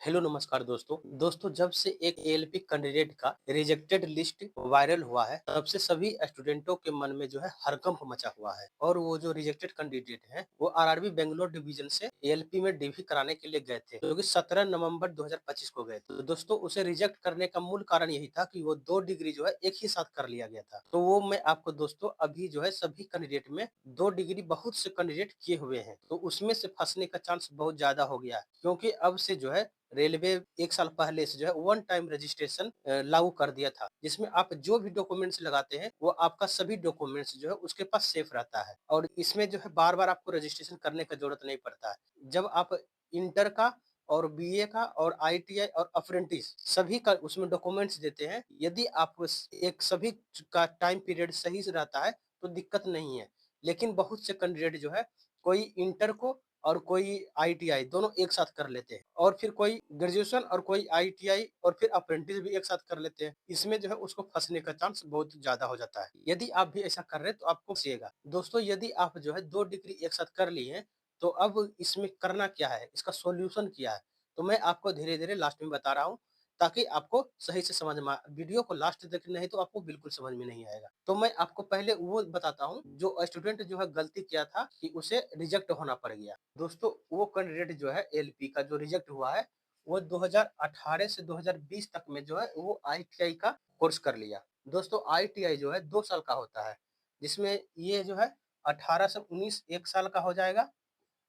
Hello नमस्कार दोस्तों जब से एक एएलपी कैंडिडेट का रिजेक्टेड लिस्ट वायरल हुआ है तब से सभी स्टूडेंटों के मन में जो है हड़कंप मचा हुआ है। और वो जो रिजेक्टेड कैंडिडेट हैं वो आरआरबी बेंगलोर डिवीजन से एएलपी में डीवी कराने के लिए गए थे, जो कि 17 नवंबर 2025 को गए थे। तो दोस्तों उसे रिजेक्ट करने का मूल कारण यही था कि वो 2 डिग्री जो है एक ही साथ कर लिया गया था। तो वो मैं आपको दोस्तों अभी जो है सभी कैंडिडेट में 2 डिग्री बहुत से कैंडिडेट किए हुए हैं, तो उसमें से फंसने का चांस बहुत ज्यादा हो गया है, क्योंकि अब से जो है रेलवे 1 साल पहले से जो है वन टाइम रजिस्ट्रेशन लागू कर दिया था, जिसमें आप जो भी डॉक्यूमेंट्स लगाते हैं वो आपका सभी डॉक्यूमेंट्स जो है उसके पास सेफ रहता है और इसमें जो है बार-बार आपको रजिस्ट्रेशन करने का जरूरत नहीं पड़ता है। जब आप इंटर का और बीए का और आईटीआई और अप्रेंटिस सभी का उसमें डॉक्यूमेंट्स देते हैं, यदि आप एक सभी का टाइम पीरियड सही से रहता है तो दिक्कत नहीं है। लेकिन बहुत से कैंडिडेट जो है कोई इंटर को और कोई आईटीआई दोनों एक साथ कर लेते हैं और फिर कोई ग्रेजुएशन और कोई आईटीआई और फिर अप्रेंटिस भी एक साथ कर लेते हैं। इसमें जो है उसको फंसने का चांस बहुत ज्यादा हो जाता है। यदि आप भी ऐसा कर रहे हैं तो आपको फंसिएगा। दोस्तों यदि आप जो है 2 डिग्री एक साथ कर लिए हैं तो अब इसमें करना क्या है, इसका सॉल्यूशन क्या है, तो मैं आपको धीरे-धीरे लास्ट में बता रहा हूँ ताकि आपको सही से समझ में वीडियो को लास्ट तक नहीं तो आपको बिल्कुल समझ में नहीं आएगा। तो मैं आपको पहले वो बताता हूँ जो स्टूडेंट जो है गलती किया था कि उसे रिजेक्ट होना पड़ गया। दोस्तों वो कैंडिडेट जो है एलपी का जो रिजेक्ट हुआ है वो 2018 से 2020 तक में जो है वो आईटीआई का कोर्स कर लिया। दोस्तों आईटीआई जो है 2 साल का होता है, जिसमें ये जो है 18 से 19 1 साल का हो जाएगा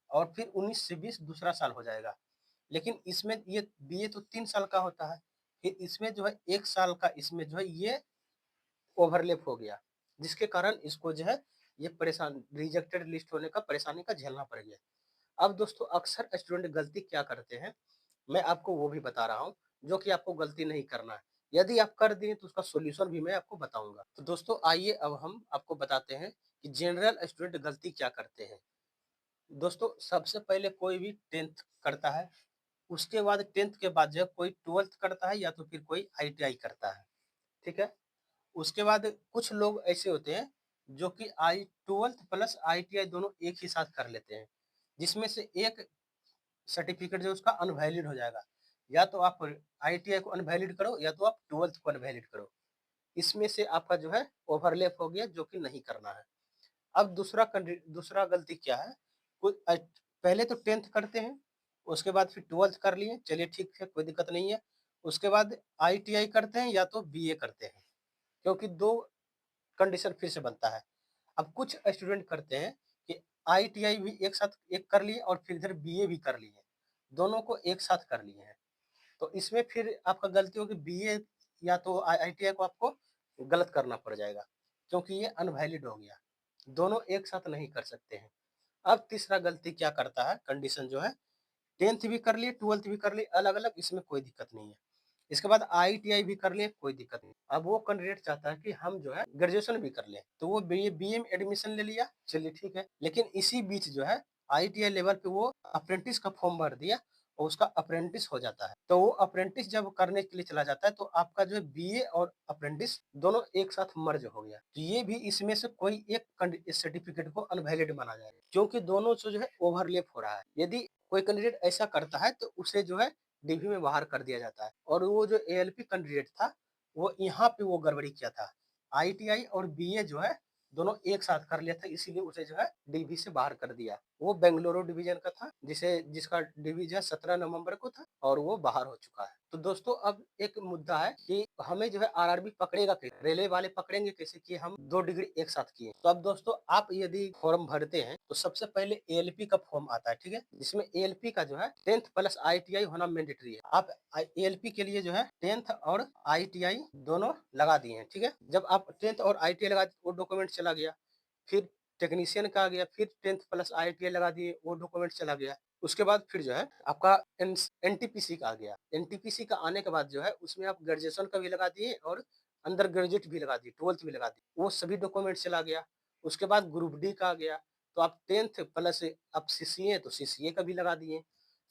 और फिर 19 से 20 दूसरा साल हो जाएगा। लेकिन इसमें ये बीए तो 3 साल का होता है, फिर इसमें जो है 1 साल का इसमें जो है ये ओवरलैप हो गया, जिसके कारण इसको जो है ये परेशान रिजेक्टेड लिस्ट होने का परेशानी का झेलना पड़ गया। अब दोस्तों अक्सर स्टूडेंट गलती क्या करते हैं, मैं आपको वो भी बता रहा हूँ, जो कि आपको गलती नहीं करना है। यदि आप कर दिए तो उसका सॉल्यूशन भी मैं आपको बताऊँगा। तो दोस्तों आइए अब हम आपको बताते हैं कि जनरल स्टूडेंट गलती क्या करते हैं। दोस्तों सबसे पहले कोई भी 10th करता है, उसके बाद 10th के बाद जो है कोई 12th करता है या तो फिर कोई आईटीआई करता है, ठीक है? उसके बाद कुछ लोग ऐसे होते हैं जो कि आई 12th प्लस आईटीआई दोनों एक ही साथ कर लेते हैं, जिसमें से एक सर्टिफिकेट जो है उसका अनवैलिड हो जाएगा। या तो आप आईटीआई को अनवैलिड करो या तो आप 12th को अनवैलिड करो। इसमें से आपका जो है ओवरलैप हो गया, जो कि नहीं करना है। अब दूसरा गलती क्या है, पहले तो 10th करते हैं, उसके बाद फिर 12th कर लिए, चलिए ठीक है कोई दिक्कत नहीं है। उसके बाद आईटीआई करते हैं या तो बीए करते हैं, क्योंकि 2 कंडीशन फिर से बनता है। अब कुछ स्टूडेंट करते हैं कि आईटीआई भी एक साथ एक कर लिए और फिर इधर बीए भी कर लिए, दोनों को एक साथ कर लिए हैं। तो इसमें फिर आपका गलती होगी बीए या तो आईटीआई को आपको गलत करना पड़ जाएगा, क्योंकि ये अनवैलिड हो गया। दोनों एक साथ नहीं कर सकते हैं। अब तीसरा गलती क्या करता है, कंडीशन जो है 10th भी कर लिए 12th भी कर लिए अलग-अलग, इसमें कोई दिक्कत नहीं है। इसके बाद आईटीआई भी कर लिए, कोई दिक्कत नहीं। अब वो कैंडिडेट चाहता है कि हम जो है ग्रेजुएशन भी कर लें, तो वो बीए में एडमिशन ले लिया, चलिए ठीक है। लेकिन इसी बीच जो है आईटीआई लेवल पे वो अप्रेंटिस का फॉर्म भर दिया और उसका अप्रेंटिस हो जाता है। तो वो अप्रेंटिस जब करने के लिए चला जाता है तो आपका जो है बीए और अप्रेंटिस दोनों एक साथ मर्ज हो गया। तो ये भी इसमें से कोई एक इस सर्टिफिकेट को अनवैलिड माना जाएगा, क्योंकि दोनों से जो है ओवरलैप हो रहा है। यदि कोई कैंडिडेट ऐसा करता है तो उसे जो है डीवी में बाहर कर दिया जाता है। और वो जो एएलपी कैंडिडेट था वो यहाँ पे वो गड़बड़ी किया था। आईटीआई और बीए जो है दोनों एक साथ कर लिया था, इसीलिए उसे जो है डीवी से बाहर कर दिया। वो बेंगलुरु डिवीजन का था, जिसका डीवी जो है 17 नवंबर को था और वो बाहर हो चुका है। तो दोस्तों अब एक मुद्दा है कि हमें जो है आरआरबी पकड़ेगा कैसे, रेलवे वाले पकड़ेंगे कैसे कि हम 2 डिग्री एक साथ किए। तो अब दोस्तों आप यदि फॉर्म भरते हैं तो सबसे पहले एएलपी का फॉर्म आता है, ठीक है? जिसमें एएलपी का जो है 10th प्लस आईटीआई होना मैंडेटरी है। आप एएलपी के लिए जो है 10th और आईटीआई दोनों लगा दिए हैं, ठीक है? जब आप 10th और आईटीआई लगा दिए वो डॉक्यूमेंट चला गया। फिर टेक्नीशियन का आ गया, फिर 10th प्लस आईटीआई लगा दिए, वो डॉक्यूमेंट चला गया। उसके बाद फिर जो है आपका एनटीपीसी का आ गया। एनटीपीसी का आने के बाद जो है उसमें आप ग्रेजुएशन का भी लगा दिए और अंडर ग्रेजुएट भी लगा दिए, 12th भी लगा दी, वो सभी डॉक्यूमेंट चला गया। उसके बाद ग्रुप डी का आ गया, तो आप 10th प्लस आप सीसीए तो सीसीए का भी लगा दिए।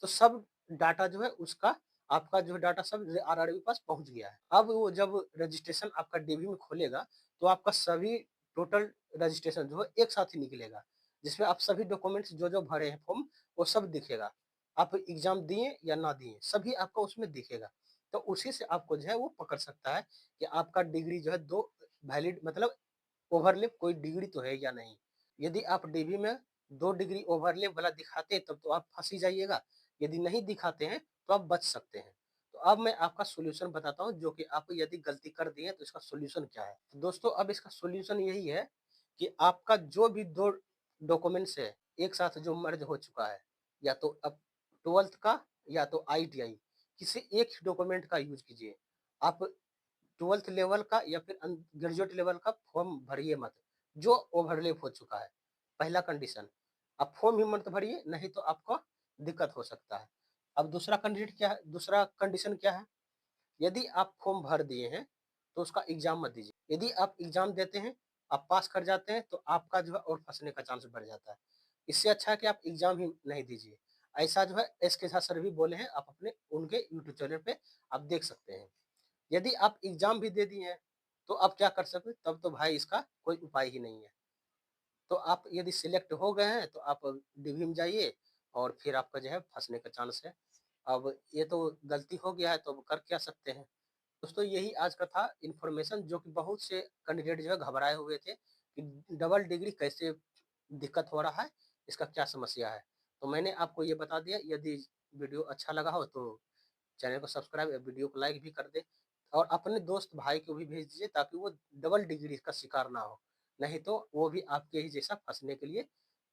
तो सब डाटा जो है उसका आपका जो डाटा सब आरआरबी के पास पहुंच गया है। अब वो जब रजिस्ट्रेशन आपका डीबी में खोलेगा तो आपका सभी टोटल रजिस्ट्रेशन जो है एक साथ ही निकलेगा, जिसमें आप सभी डॉक्यूमेंट्स जो जो भरे हैं फॉर्म वो सब दिखेगा। आप एग्ज़ाम दिए या ना दिए, सभी आपको उसमें दिखेगा। तो उसी से आपको जो है वो पकड़ सकता है कि आपका डिग्री जो है 2 वैलिड मतलब ओवरलैप कोई डिग्री तो है या नहीं। यदि आप डीवी में 2 डिग्री ओवरलैप वाला दिखाते हैं तब तो आप फँस ही जाइएगा, यदि नहीं दिखाते हैं तो आप बच सकते हैं। तो अब मैं आपका सॉल्यूशन बताता हूँ जो कि आप यदि गलती कर दिए तो इसका सॉल्यूशन क्या है। तो दोस्तों अब इसका सॉल्यूशन यही है कि आपका जो भी 2 डॉक्यूमेंट्स है, एक साथ जो मर्ज हो चुका है, या तो अब 12th का या तो आईटीआई, किसी एक ही डॉक्यूमेंट का यूज़ कीजिए। आप 12th लेवल का या फिर ग्रेजुएट लेवल का फॉर्म भरिए मत, जो ओवरलैप हो चुका है। पहला कंडीशन, आप फॉर्म ही मत भरिए, नहीं तो आपको दिक्कत हो सकता है। अब दूसरा कंडीशन क्या है? यदि आप फॉर्म भर दिए हैं, तो उसका एग्ज़ाम मत दीजिए। यदि आप एग्ज़ाम देते हैं, आप पास कर जाते हैं, तो आपका जो है और फँसने का चांस बढ़ जाता है। इससे अच्छा है कि आप एग्ज़ाम ही नहीं दीजिए। ऐसा जो है एसके झा सर भी बोले हैं, आप अपने उनके यूट्यूब चैनल पे आप देख सकते हैं। यदि आप एग्ज़ाम भी दे दिए हैं, तो आप क्या कर सकते हैं? तब तो भाई इसका कोई उपाय ही नहीं है। तो आप यदि सिलेक्ट हो गए हैं, तो आप डिग्री में जाइए और फिर आपका जो है फँसने का चांस है। अब ये तो गलती हो गया है, तो अब कर क्या सकते हैं? दोस्तों यही आज का था इन्फॉर्मेशन जो कि बहुत से कैंडिडेट जो है घबराए हुए थे कि डबल डिग्री कैसे दिक्कत हो रहा है, इसका क्या समस्या है। तो मैंने आपको ये बता दिया, यदि वीडियो अच्छा लगा हो तो चैनल को सब्सक्राइब या वीडियो को लाइक भी कर दें और अपने दोस्त भाई को भी भेज दीजिए ताकि वो डबल डिग्री का शिकार ना हो। नहीं तो वो भी आपके ही जैसा फँसने के लिए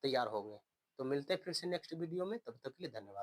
तैयार होंगे। तो मिलते हैं फिर से नेक्स्ट वीडियो में, तब तक के लिए धन्यवाद।